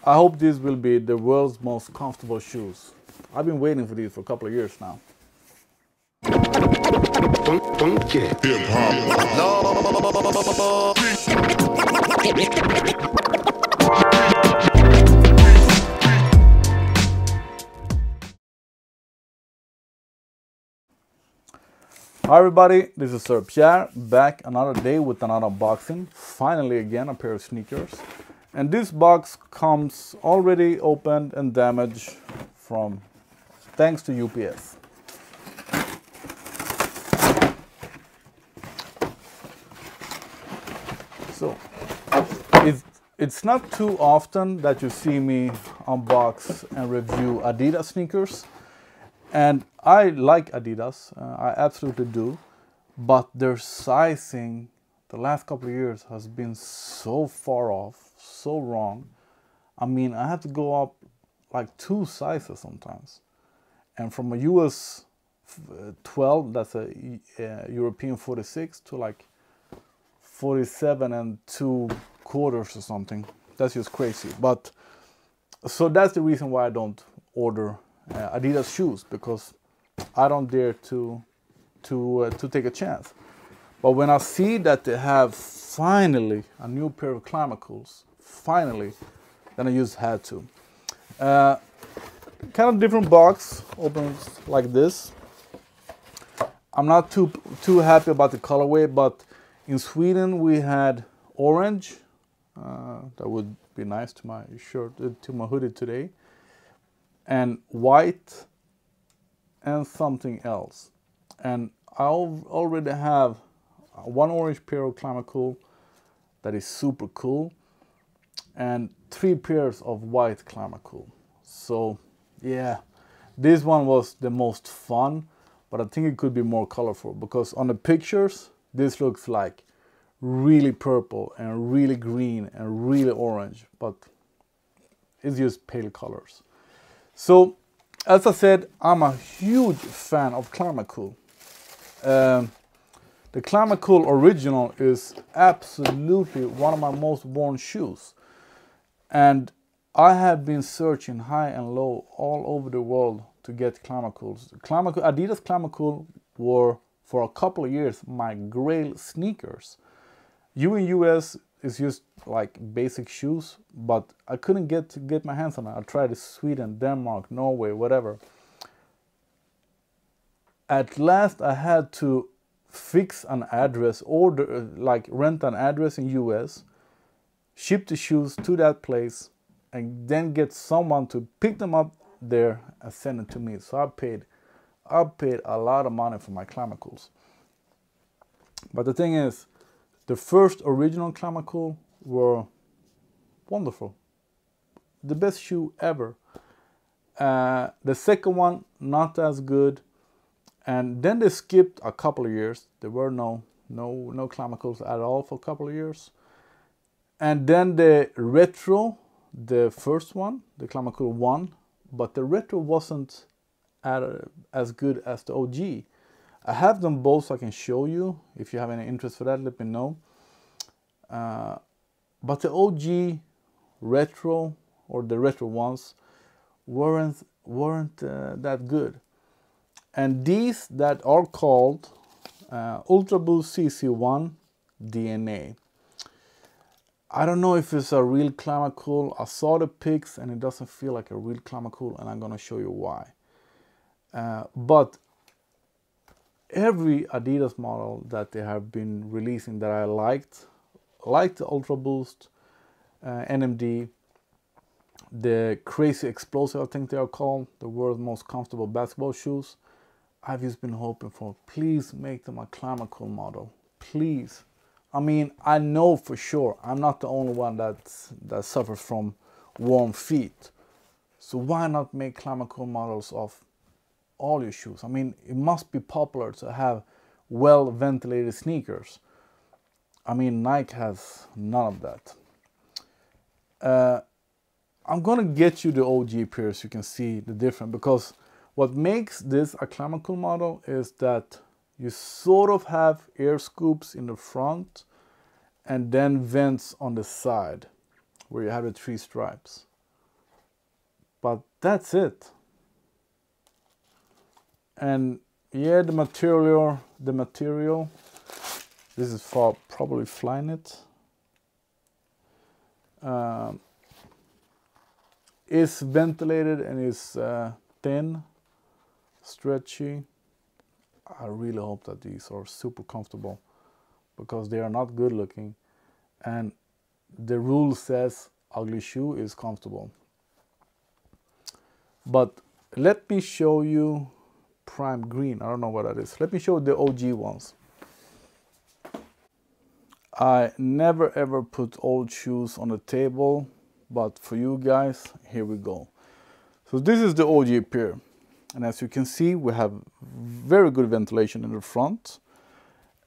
I hope these will be the world's most comfortable shoes. I've been waiting for these for a couple of years now. Hi everybody, this is Sir Pierre, back another day with another unboxing. Finally again a pair of sneakers. And this box comes already opened and damaged from thanks to UPS. So it's not too often that you see me unbox and review Adidas sneakers. And I like Adidas, I absolutely do, but their sizing the last couple of years has been so far off, so wrong. I mean, I had to go up like 2 sizes sometimes. And from a US 12, that's a European 46, to like 47 and 2/4 or something. That's just crazy. But so that's the reason why I don't order Adidas shoes, because I don't dare to take a chance. But when I see that they have finally a new pair of ClimaCools, finally, then I just had to. Kind of different box, opens like this. I'm not too happy about the colorway, but in Sweden we had orange. That would be nice to my shirt, to my hoodie today. And white and something else. And I already have one orange pair of ClimaCool that is super cool, and 3 pairs of white ClimaCool. So yeah, this one was the most fun, but I think it could be more colorful, because on the pictures this looks like really purple and really green and really orange, but it's just pale colors. So, as I said, I'm a huge fan of ClimaCool. The ClimaCool original is absolutely one of my most worn shoes. And I have been searching high and low all over the world to get ClimaCools. Adidas ClimaCool were for a couple of years my grail sneakers. In US it's just like basic shoes, but I couldn't get my hands on it. I tried Sweden, Denmark, Norway, whatever. At last I had to fix an address, rent an address in US, ship the shoes to that place, and then get someone to pick them up there and send it to me. So I paid a lot of money for my ClimaCools. But the thing is, the first original ClimaCool were wonderful. The best shoe ever. The second one, not as good. And then they skipped a couple of years. There were no ClimaCools at all for a couple of years. And then the retro, the first one, the ClimaCool 1, but the retro wasn't as good as the OG. I have them both so I can show you. If you have any interest for that, let me know. But the OG retro, or the retro ones, weren't that good. And these that are called Ultraboost CC1 DNA. I don't know if it's a real ClimaCool. I saw the pics and it doesn't feel like a real ClimaCool, and I'm gonna show you why. But every Adidas model that they have been releasing that I liked the Ultraboost, NMD, the Crazy Explosive, I think they are called, the world's most comfortable basketball shoes. I've just been hoping for, please make them a ClimaCool model, please. I mean, I know for sure I'm not the only one that suffers from warm feet. So why not make ClimaCool models of all your shoes? I mean, it must be popular to have well-ventilated sneakers. I mean, Nike has none of that. I'm gonna get you the OG pair so you can see the difference, because what makes this a ClimaCool model is that you sort of have air scoops in the front and then vents on the side where you have the 3 stripes. But that's it. And yeah, the material, this is for probably Flyknit. Is ventilated and is thin, stretchy. I really hope that these are super comfortable, because they are not good looking, and the rule says ugly shoe is comfortable. But let me show you prime green. I don't know what that is. Let me show you the OG ones. I never ever put old shoes on the table, but for you guys, here we go. So this is the OG pair, and as you can see, we have very good ventilation in the front,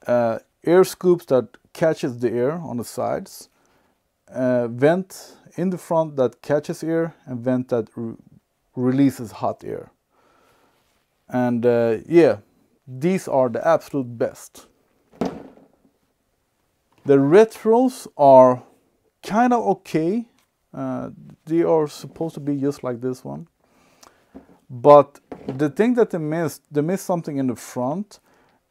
air scoops that catches the air on the sides, vent in the front that catches air, and vent that releases hot air. And yeah, these are the absolute best. The retros are kind of okay. They are supposed to be just like this one. But the thing that they missed something in the front,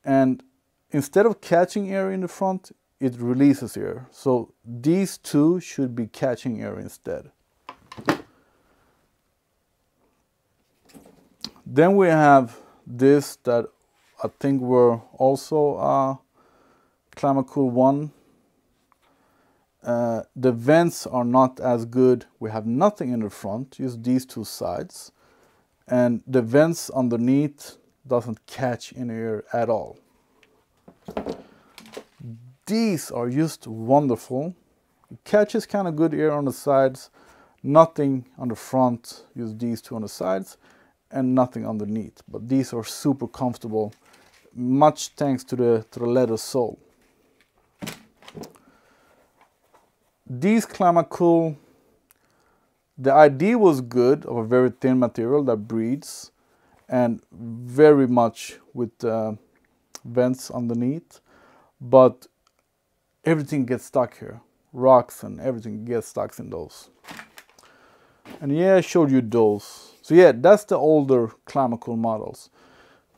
and instead of catching air in the front, it releases air. So these two should be catching air instead. Then we have this that I think were also ClimaCool 1. The vents are not as good. We have nothing in the front, just these two sides. And the vents underneath doesn't catch any air at all. These are just wonderful. It catches kind of good air on the sides, nothing on the front, just these two on the sides, and nothing underneath. But these are super comfortable, much thanks to the leather sole. These ClimaCool, the idea was good, of a very thin material that breathes, and very much with vents underneath, but everything gets stuck here. Rocks and everything gets stuck in those. And yeah, I showed you those. So yeah, that's the older ClimaCool models.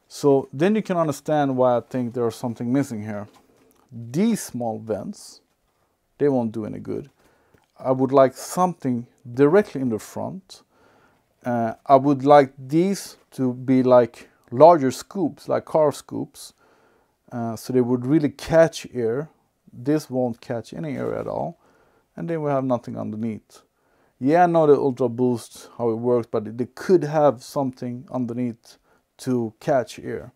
So then you can understand why I think there's something missing here. These small vents, they won't do any good. I would like something directly in the front. I would like these to be like larger scoops, like car scoops, so they would really catch air. This won't catch any air at all, and then we have nothing underneath. Yeah, I know the Ultraboost, how it works, but they could have something underneath to catch air.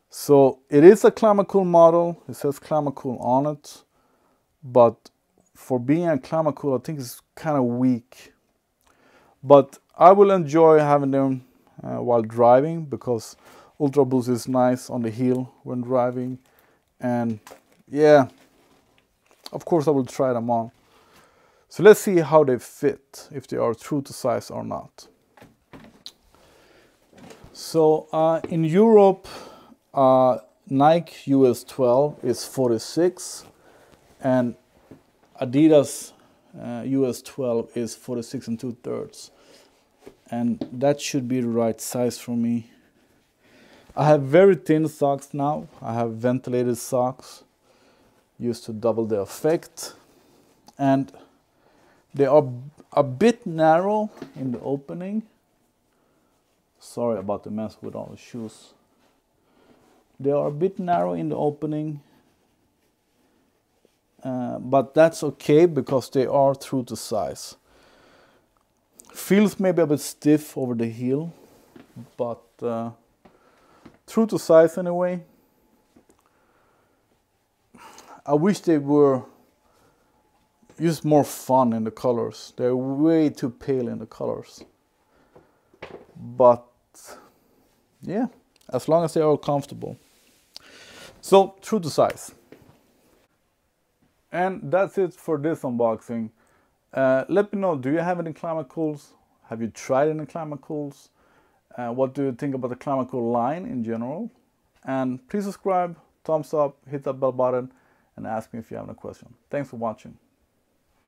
So it is a ClimaCool model. It says ClimaCool on it, but for being a ClimaCool, I think it's kind of weak. But I will enjoy having them while driving, because Ultraboost is nice on the heel when driving. And yeah, of course I will try them on. So let's see how they fit, if they are true to size or not. So in Europe, Nike US 12 is 46, and Adidas US 12 is 46 2/3, and that should be the right size for me. I have very thin socks now. I have ventilated socks used to double the effect, and they are a bit narrow in the opening. Sorry about the mess with all the shoes. They are a bit narrow in the opening. But that's okay, because they are true to size. Feels maybe a bit stiff over the heel, but true to size anyway. I wish they were just more fun in the colors. They're way too pale in the colors. But yeah, as long as they are comfortable. So true to size. And that's it for this unboxing. Let me know, do you have any ClimaCools? Have you tried any ClimaCools? What do you think about the ClimaCool line in general? And please subscribe, thumbs up, hit that bell button, and ask me if you have any question. Thanks for watching.